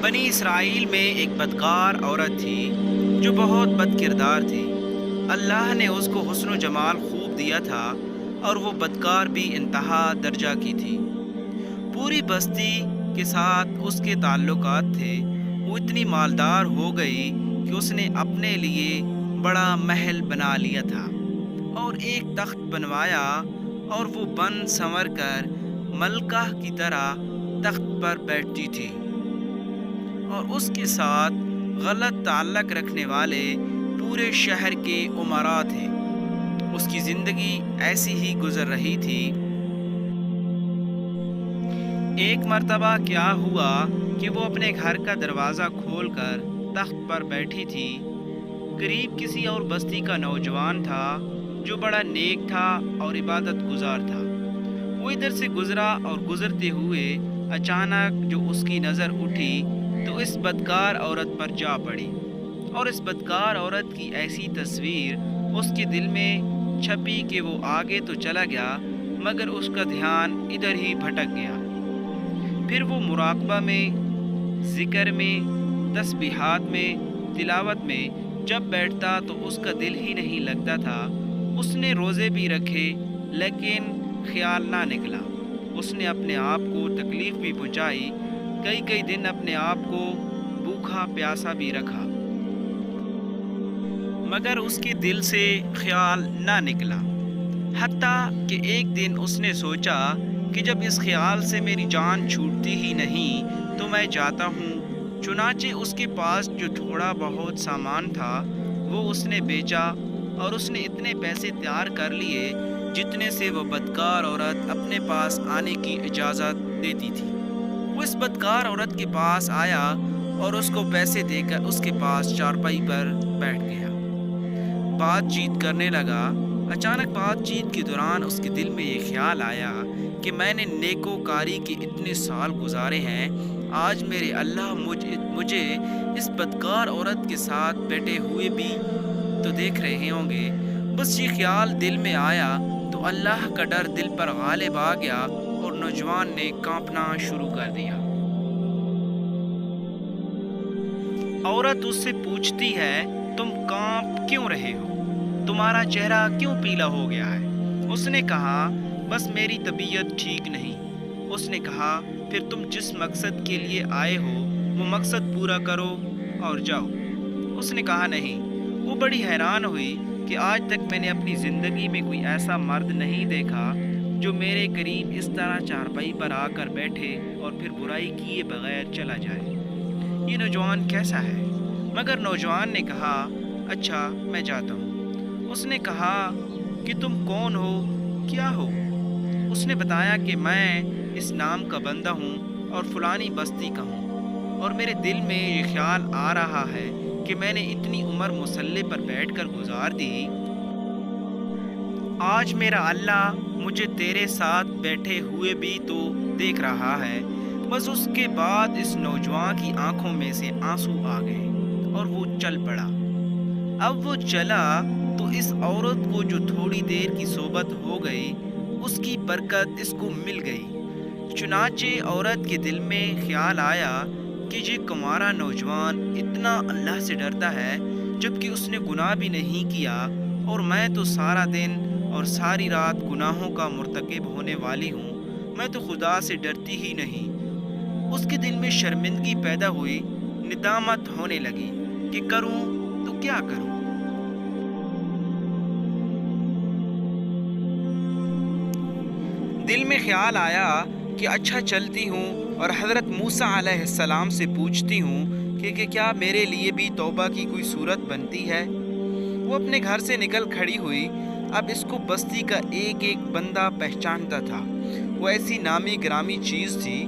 بنی اسرائیل میں ایک بدکار عورت تھی جو بہت بد کردار تھی۔ اللہ نے اس کو حسن و جمال خوب دیا تھا اور وہ بدکار بھی انتہا درجہ کی تھی۔ پوری بستی کے ساتھ اس کے تعلقات تھے۔ وہ اتنی مالدار ہو گئی کہ اس نے اپنے لیے بڑا محل بنا لیا تھا اور ایک تخت بنوایا اور وہ بن سنور کر ملکہ کی طرح تخت پر بیٹھتی تھی اور اس کے ساتھ غلط تعلق رکھنے والے پورے شہر کے امراء تھے۔ اس کی زندگی ایسی ہی گزر رہی تھی۔ ایک مرتبہ کیا ہوا کہ وہ اپنے گھر کا دروازہ کھول کر تخت پر بیٹھی تھی۔ قریب کسی اور بستی کا نوجوان تھا جو بڑا نیک تھا اور عبادت گزار تھا۔ وہ ادھر سے گزرا اور گزرتے ہوئے اچانک جو اس کی نظر اٹھی تو اس بدکار عورت پر جا پڑی، اور اس بدکار عورت کی ایسی تصویر اس کے دل میں چھپی کہ وہ آگے تو چلا گیا مگر اس کا دھیان ادھر ہی بھٹک گیا۔ پھر وہ مراقبہ میں، ذکر میں، تسبیحات میں، تلاوت میں جب بیٹھتا تو اس کا دل ہی نہیں لگتا تھا۔ اس نے روزے بھی رکھے لیکن خیال نہ نکلا۔ اس نے اپنے آپ کو تکلیف بھی پہنچائی، کئی دن اپنے آپ کو بھوکا پیاسا بھی رکھا مگر اس کے دل سے خیال نہ نکلا۔ حتیٰ کہ ایک دن اس نے سوچا کہ جب اس خیال سے میری جان چھوٹتی ہی نہیں تو میں جاتا ہوں۔ چنانچہ اس کے پاس جو تھوڑا بہت سامان تھا وہ اس نے بیچا اور اس نے اتنے پیسے تیار کر لیے جتنے سے وہ بدکار عورت اپنے پاس آنے کی اجازت دیتی تھی۔ وہ اس بدکار عورت کے پاس آیا اور اس کو پیسے دے کر اس کے پاس چارپائی پر بیٹھ گیا۔ بات چیت کرنے لگا۔ اچانک بات چیت کے دوران اس کے دل میں یہ خیال آیا کہ میں نے نیکوکاری کے اتنے سال گزارے ہیں، آج میرے اللہ مجھے اس بدکار عورت کے ساتھ بیٹھے ہوئے بھی تو دیکھ رہے ہوں گے۔ بس یہ خیال دل میں آیا تو اللہ کا ڈر دل پر غالب آ گیا اور نوجوان نے کانپنا شروع کر دیا۔ عورت اس سے پوچھتی ہے، تم کانپ کیوں رہے ہو؟ تمہارا چہرہ کیوں پیلا ہو گیا ہے؟ اس نے کہا، بس میری طبیعت ٹھیک نہیں۔ اس نے کہا، پھر تم جس مقصد کے لیے آئے ہو وہ مقصد پورا کرو اور جاؤ۔ اس نے کہا، نہیں۔ وہ بڑی حیران ہوئی کہ آج تک میں نے اپنی زندگی میں کوئی ایسا مرد نہیں دیکھا جو میرے قریب اس طرح چارپائی پر آ کر بیٹھے اور پھر برائی کیے بغیر چلا جائے۔ یہ نوجوان کیسا ہے؟ مگر نوجوان نے کہا، اچھا میں جاتا ہوں۔ اس نے کہا کہ تم کون ہو، کیا ہو؟ اس نے بتایا کہ میں اس نام کا بندہ ہوں اور فلانی بستی کا ہوں، اور میرے دل میں یہ خیال آ رہا ہے کہ میں نے اتنی عمر مصلی پر بیٹھ کر گزار دی، آج میرا اللہ مجھے تیرے ساتھ بیٹھے ہوئے بھی تو دیکھ رہا ہے۔ بس اس کے بعد اس نوجوان کی آنکھوں میں سے آنسو آ گئے اور وہ چل پڑا۔ اب وہ چلا تو اس عورت کو جو تھوڑی دیر کی صحبت ہو گئی اس کی برکت اس کو مل گئی۔ چنانچہ عورت کے دل میں خیال آیا کہ یہ کنوارا نوجوان اتنا اللہ سے ڈرتا ہے جبکہ اس نے گناہ بھی نہیں کیا، اور میں تو سارا دن اور ساری رات گناہوں کا مرتکب ہونے والی ہوں، میں تو خدا سے ڈرتی ہی نہیں۔ اس کے دل میں شرمندگی پیدا ہوئی، ندامت ہونے لگی کہ کروں تو کیا کروں۔ دل میں خیال آیا کہ اچھا چلتی ہوں اور حضرت موسیٰ علیہ السلام سے پوچھتی ہوں کہ کیا میرے لیے بھی توبہ کی کوئی صورت بنتی ہے۔ وہ اپنے گھر سے نکل کھڑی ہوئی۔ اب اس کو بستی کا ایک بندہ پہچانتا تھا، وہ ایسی نامی گرامی چیز تھی۔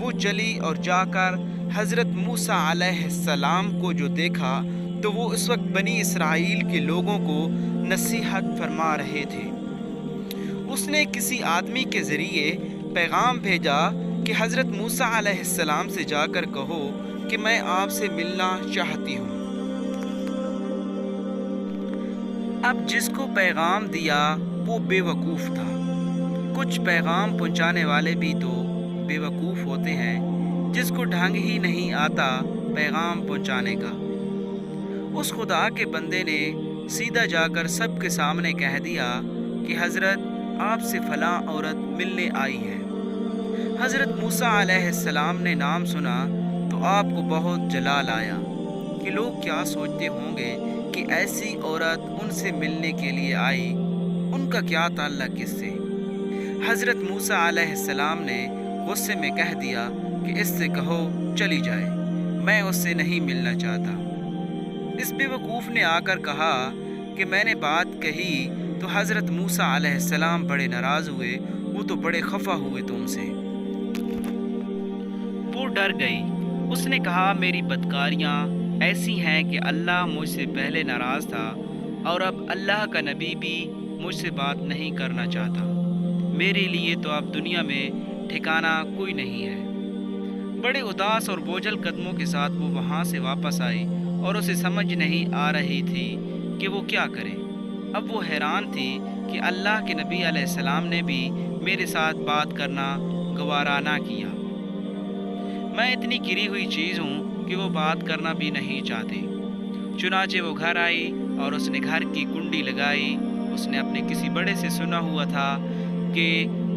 وہ چلی اور جا کر حضرت موسیٰ علیہ السلام کو جو دیکھا تو وہ اس وقت بنی اسرائیل کے لوگوں کو نصیحت فرما رہے تھے۔ اس نے کسی آدمی کے ذریعے پیغام بھیجا کہ حضرت موسیٰ علیہ السلام سے جا کر کہو کہ میں آپ سے ملنا چاہتی ہوں۔ اب جس کو پیغام دیا وہ بے وقوف تھا۔ کچھ پیغام پہنچانے والے بھی تو بے وقوف ہوتے ہیں۔ جس کو ڈھنگ ہی نہیں آتا پیغام پہنچانے کا۔ اس خدا کے بندے نے سیدھا جا کر سب کے سامنے کہہ دیا کہ حضرت آپ سے فلاں عورت ملنے آئی ہے۔ حضرت موسیٰ علیہ السلام نے نام سنا تو آپ کو بہت جلال آیا کہ لوگ کیا سوچتے ہوں گے کہ ایسی عورت ان سے ملنے کے لیے آئی، ان کا کیا تعلق کس سے؟ حضرت موسیٰ علیہ السلام نے غصے میں کہہ دیا کہ اس سے کہو چلی جائے، میں اس سے نہیں ملنا چاہتا۔ اس بے وقوف نے آ کر کہا کہ میں نے بات کہی تو حضرت موسیٰ علیہ السلام بڑے ناراض ہوئے، وہ تو بڑے خفا ہوئے تم سے۔ وہ ڈر گئی، اس نے کہا میری بدکاریاں ایسی ہیں کہ اللہ مجھ سے پہلے ناراض تھا اور اب اللہ کا نبی بھی مجھ سے بات نہیں کرنا چاہتا، میرے لیے تو اب دنیا میں ٹھکانہ کوئی نہیں ہے۔ بڑے اداس اور بوجھل قدموں کے ساتھ وہ وہاں سے واپس آئی اور اسے سمجھ نہیں آ رہی تھی کہ وہ کیا کرے۔ اب وہ حیران تھی کہ اللہ کے نبی علیہ السلام نے بھی میرے ساتھ بات کرنا گوارا نہ کیا، میں اتنی گری ہوئی چیز ہوں کہ وہ بات کرنا بھی نہیں چاہتی۔ چنانچہ وہ گھر آئی اور اس نے گھر کی کنڈی لگائی۔ اس نے اپنے کسی بڑے سے سنا ہوا تھا کہ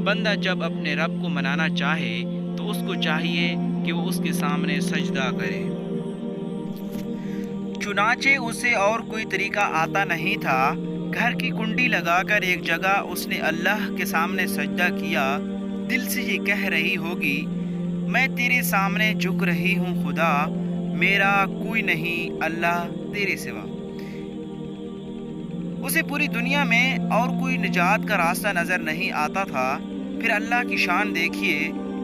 بندہ جب اپنے رب کو منانا چاہے تو اس کو چاہیے کہ وہ اس کے سامنے سجدہ کرے۔ چنانچہ اسے اور کوئی طریقہ آتا نہیں تھا، گھر کی کنڈی لگا کر ایک جگہ اس نے اللہ کے سامنے سجدہ کیا۔ دل سے یہ کہہ رہی ہوگی میں تیرے سامنے جھک رہی ہوں خدا، میرا کوئی نہیں اللہ تیرے سوا۔ اسے پوری دنیا میں اور کوئی نجات کا راستہ نظر نہیں آتا تھا۔ پھر اللہ کی شان دیکھیے،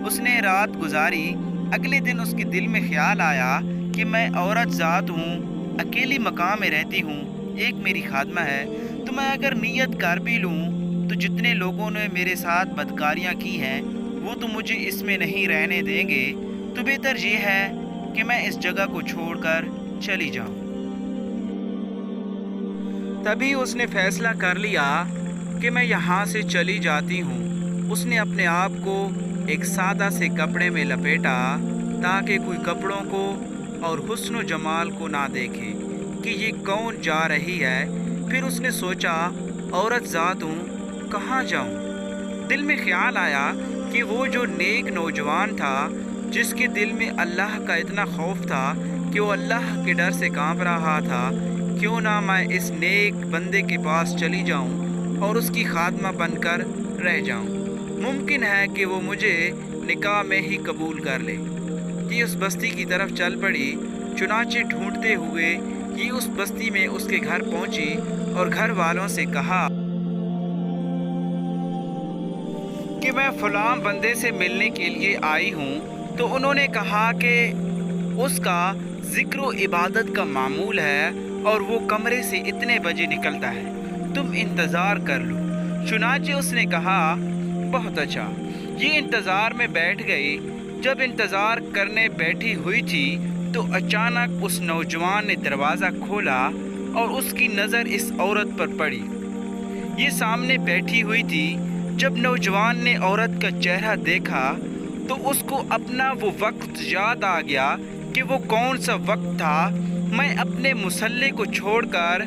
اس نے رات گزاری۔ اگلے دن اس کے دل میں خیال آیا کہ میں عورت ذات ہوں، اکیلی مقام میں رہتی ہوں، ایک میری خادمہ ہے، تو میں اگر نیت کر بھی لوں تو جتنے لوگوں نے میرے ساتھ بدکاریاں کی ہیں وہ تو مجھے اس میں نہیں رہنے دیں گے، تو بہتر یہ ہے کہ میں اس جگہ کو چھوڑ کر چلی جاؤں۔ تبھی اس نے فیصلہ کر لیا کہ میں یہاں سے چلی جاتی ہوں۔ اس نے اپنے آپ کو ایک سادہ سے کپڑے میں لپیٹا تاکہ کوئی کپڑوں کو اور حسن و جمال کو نہ دیکھے کہ یہ کون جا رہی ہے۔ پھر اس نے سوچا عورت ذات ہوں، کہاں جاؤں؟ دل میں خیال آیا کہ وہ جو نیک نوجوان تھا جس کے دل میں اللہ کا اتنا خوف تھا کہ وہ اللہ کے ڈر سے کانپ رہا تھا، کیوں نہ میں اس نیک بندے کے پاس چلی جاؤں اور اس کی خادمہ بن کر رہ جاؤں، ممکن ہے کہ وہ مجھے نکاح میں ہی قبول کر لے۔ یہ اس بستی کی طرف چل پڑی۔ چنانچہ ڈھونڈتے ہوئے یہ اس بستی میں اس کے گھر پہنچی اور گھر والوں سے کہا کہ میں فلاں بندے سے ملنے کے لیے آئی ہوں، تو انہوں نے کہا کہ اس کا ذکر و عبادت کا معمول ہے اور وہ کمرے سے اتنے بجے نکلتا ہے، تم انتظار کر لو۔ چنانچہ اس نے کہا بہت اچھا۔ یہ انتظار میں بیٹھ گئی۔ جب انتظار کرنے بیٹھی ہوئی تھی تو اچانک اس نوجوان نے دروازہ کھولا اور اس کی نظر اس عورت پر پڑی۔ یہ سامنے بیٹھی ہوئی تھی۔ جب نوجوان نے عورت کا چہرہ دیکھا تو اس کو اپنا وہ وقت یاد آ گیا کہ وہ کون سا وقت تھا۔ میں اپنے مسلح کو چھوڑ کر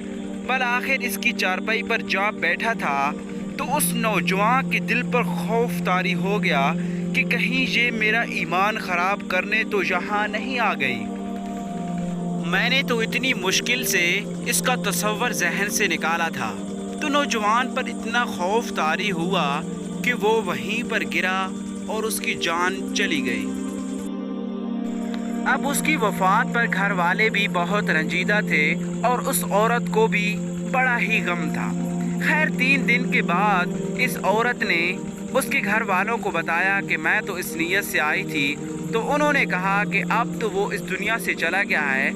بالآخر اس کی چارپائی پر جا بیٹھا تھا تو اس نوجوان کے دل پر خوف طاری ہو گیا کہ کہیں یہ میرا ایمان خراب کرنے تو یہاں نہیں آ گئی۔ میں نے تو اتنی مشکل سے اس کا تصور ذہن سے نکالا تھا۔ تو نوجوان پر اتنا خوف طاری ہوا کہ وہ وہیں پر گرا اور اس کی جان چلی گئی۔ اب اس کی وفات پر گھر والے بھی بہت رنجیدہ تھے اور اس عورت کو بھی بڑا ہی غم تھا۔ خیر 3 دن کے بعد اس عورت نے اس کے گھر والوں کو بتایا کہ میں تو اس نیت سے آئی تھی، تو انہوں نے کہا کہ اب تو وہ اس دنیا سے چلا گیا ہے،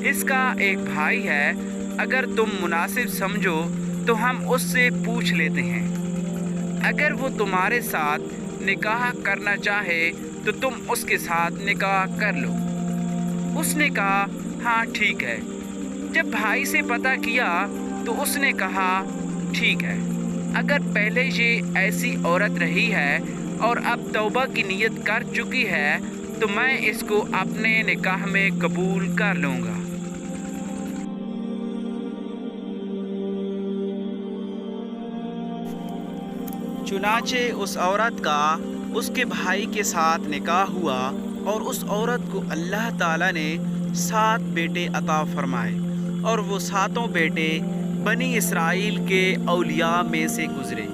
اس کا ایک بھائی ہے، اگر تم مناسب سمجھو تو ہم اس سے پوچھ لیتے ہیں، اگر وہ تمہارے ساتھ نکاح کرنا چاہے تو تم اس کے ساتھ نکاح کر لو۔ اس نے کہا ہاں ٹھیک ہے۔ جب بھائی سے پتہ کیا تو اس نے کہا ٹھیک ہے، اگر پہلے یہ ایسی عورت رہی ہے اور اب توبہ کی نیت کر چکی ہے تو میں اس کو اپنے نکاح میں قبول کر لوں گا۔ چنانچہ اس عورت کا اس کے بھائی کے ساتھ نکاح ہوا، اور اس عورت کو اللہ تعالیٰ نے 7 بیٹے عطا فرمائے، اور وہ 7 بیٹے بنی اسرائیل کے اولیاء میں سے گزرے۔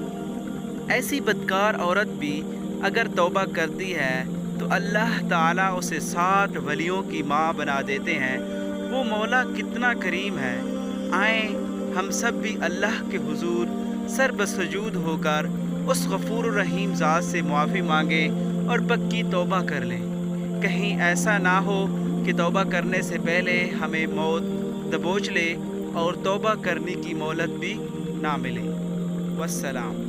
ایسی بدکار عورت بھی اگر توبہ کرتی ہے تو اللہ تعالیٰ اسے 7 ولیوں کی ماں بنا دیتے ہیں۔ وہ مولا کتنا کریم ہے۔ آئیں ہم سب بھی اللہ کے حضور سر بسجود ہو کر اس غفور الرحیم ذات سے معافی مانگیں اور پکی توبہ کر لیں۔ کہیں ایسا نہ ہو کہ توبہ کرنے سے پہلے ہمیں موت دبوچ لے اور توبہ کرنے کی مہلت بھی نہ ملے۔ والسلام۔